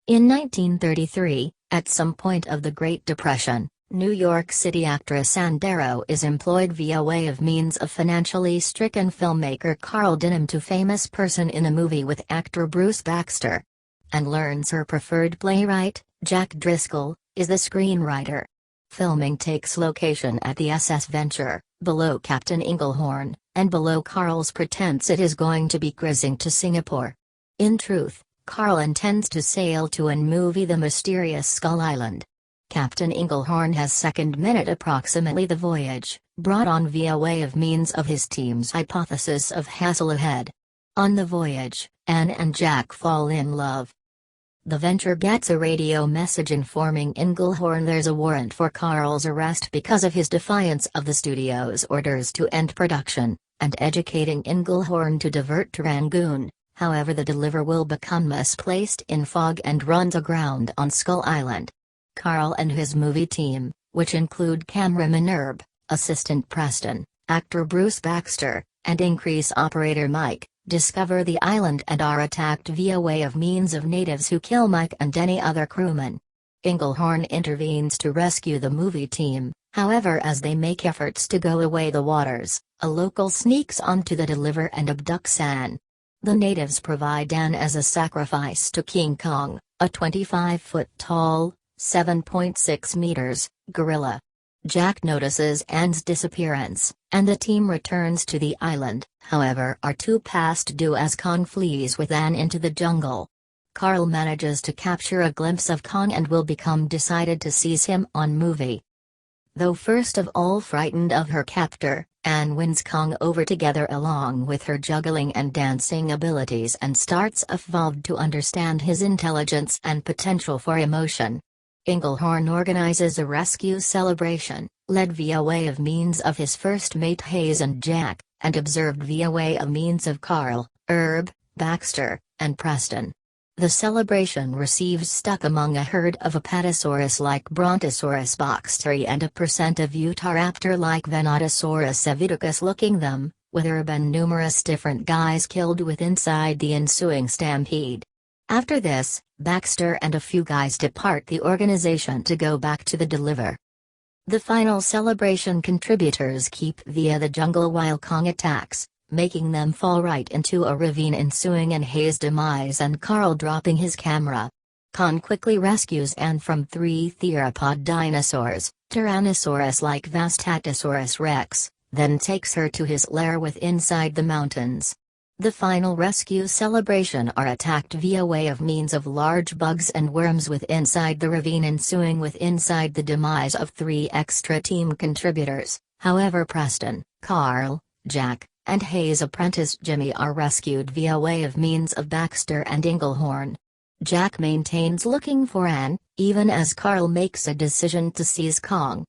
In 1933, at some point of the Great Depression, New York City actress Sandero is employed via way of means of financially stricken filmmaker Carl Denham to famous person in a movie with actor Bruce Baxter. And learns her preferred playwright, Jack Driscoll, is the screenwriter. Filming takes location at the SS Venture, below Captain Inglehorn, and below Carl's pretense it is going to be cruising to Singapore. In truth, Carl intends to sail to and movie the mysterious Skull Island. Captain Inglehorn has second-minute approximately the voyage, brought on via way of means of his team's hypothesis of hassle ahead. On the voyage, Anne and Jack fall in love. The Venture gets a radio message informing Inglehorn there's a warrant for Carl's arrest because of his defiance of the studio's orders to end production, and educating Inglehorn to divert to Rangoon. However, the deliver will become misplaced in fog and runs aground on Skull Island. Carl and his movie team, which include cameraman Herb, assistant Preston, actor Bruce Baxter, and increase operator Mike, discover the island and are attacked via way of means of natives who kill Mike and any other crewmen. Inglehorn intervenes to rescue the movie team, however as they make efforts to go away the waters, a local sneaks onto the deliver and abducts Anne. The natives provide Anne as a sacrifice to King Kong, a 25-foot-tall, 7.6 meters, gorilla. Jack notices Anne's disappearance, and the team returns to the island, however are too past due as Kong flees with Anne into the jungle. Carl manages to capture a glimpse of Kong and will become decided to seize him on movie. Though first of all frightened of her captor, Anne wins Kong over together along with her juggling and dancing abilities and starts evolved to understand his intelligence and potential for emotion. Inglehorn organizes a rescue celebration, led via way of means of his first mate Hayes and Jack, and observed via way of means of Carl, Herb, Baxter, and Preston. The celebration receives stuck among a herd of Apatosaurus-like Brontosaurus boxeri and a percent of Utahraptor-like Venatosaurus aviticus looking them, with Herb and numerous different guys killed with inside the ensuing stampede. After this, Baxter and a few guys depart the organization to go back to the deliver. The final celebration contributors keep via the jungle while Kong attacks, making them fall right into a ravine ensuing in Hayes' demise and Carl dropping his camera. Kong quickly rescues Anne from 3 theropod dinosaurs, Tyrannosaurus-like Vastatosaurus rex, then takes her to his lair with inside the mountains. The final rescue celebration are attacked via way of means of large bugs and worms with inside the ravine ensuing with inside the demise of 3 extra team contributors, however Preston, Carl, Jack, and Hayes' apprentice Jimmy are rescued via way of means of Baxter and Inglehorn. Jack maintains looking for Anne, even as Carl makes a decision to seize Kong.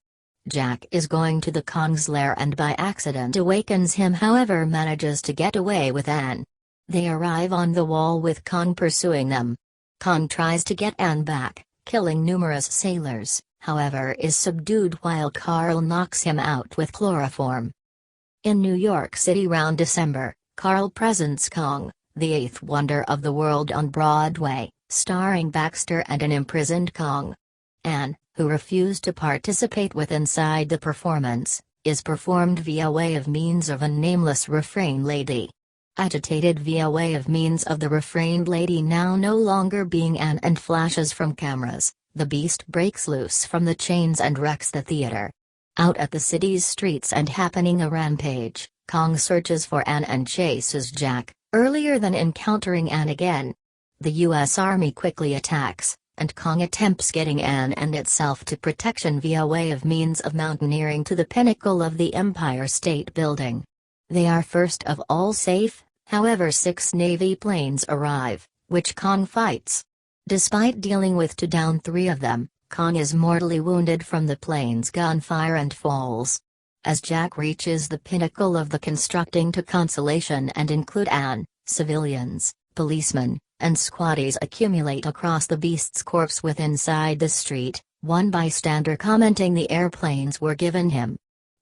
Jack is going to the Kong's lair and by accident awakens him however manages to get away with Anne. They arrive on the wall with Kong pursuing them. Kong tries to get Anne back, killing numerous sailors, however is subdued while Carl knocks him out with chloroform. In New York City round December, Carl presents Kong, the 8th wonder of the world on Broadway, starring Baxter and an imprisoned Kong. Anne, who refused to participate with inside the performance, is performed via way of means of a nameless refrain lady. Agitated via way of means of the refrained lady now no longer being Anne and flashes from cameras, the beast breaks loose from the chains and wrecks the theater. Out at the city's streets and happening a rampage, Kong searches for Anne and chases Jack, earlier than encountering Anne again. The U.S. Army quickly attacks, and Kong attempts getting Anne and itself to protection via way of means of mountaineering to the pinnacle of the Empire State Building. They are first of all safe, however 6 Navy planes arrive, which Kong fights. Despite dealing with to down 3 of them, Kong is mortally wounded from the plane's gunfire and falls. As Jack reaches the pinnacle of the constructing to consolation and include Anne, civilians, policemen, and squaddies accumulate across the beast's corpse with inside the street, one bystander commenting the airplanes were given him.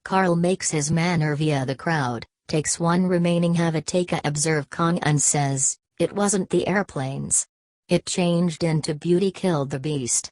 Carl makes his manner via the crowd, takes one remaining Havateka observe Kong and says, "It wasn't the airplanes." It changed into Beauty Killed the Beast.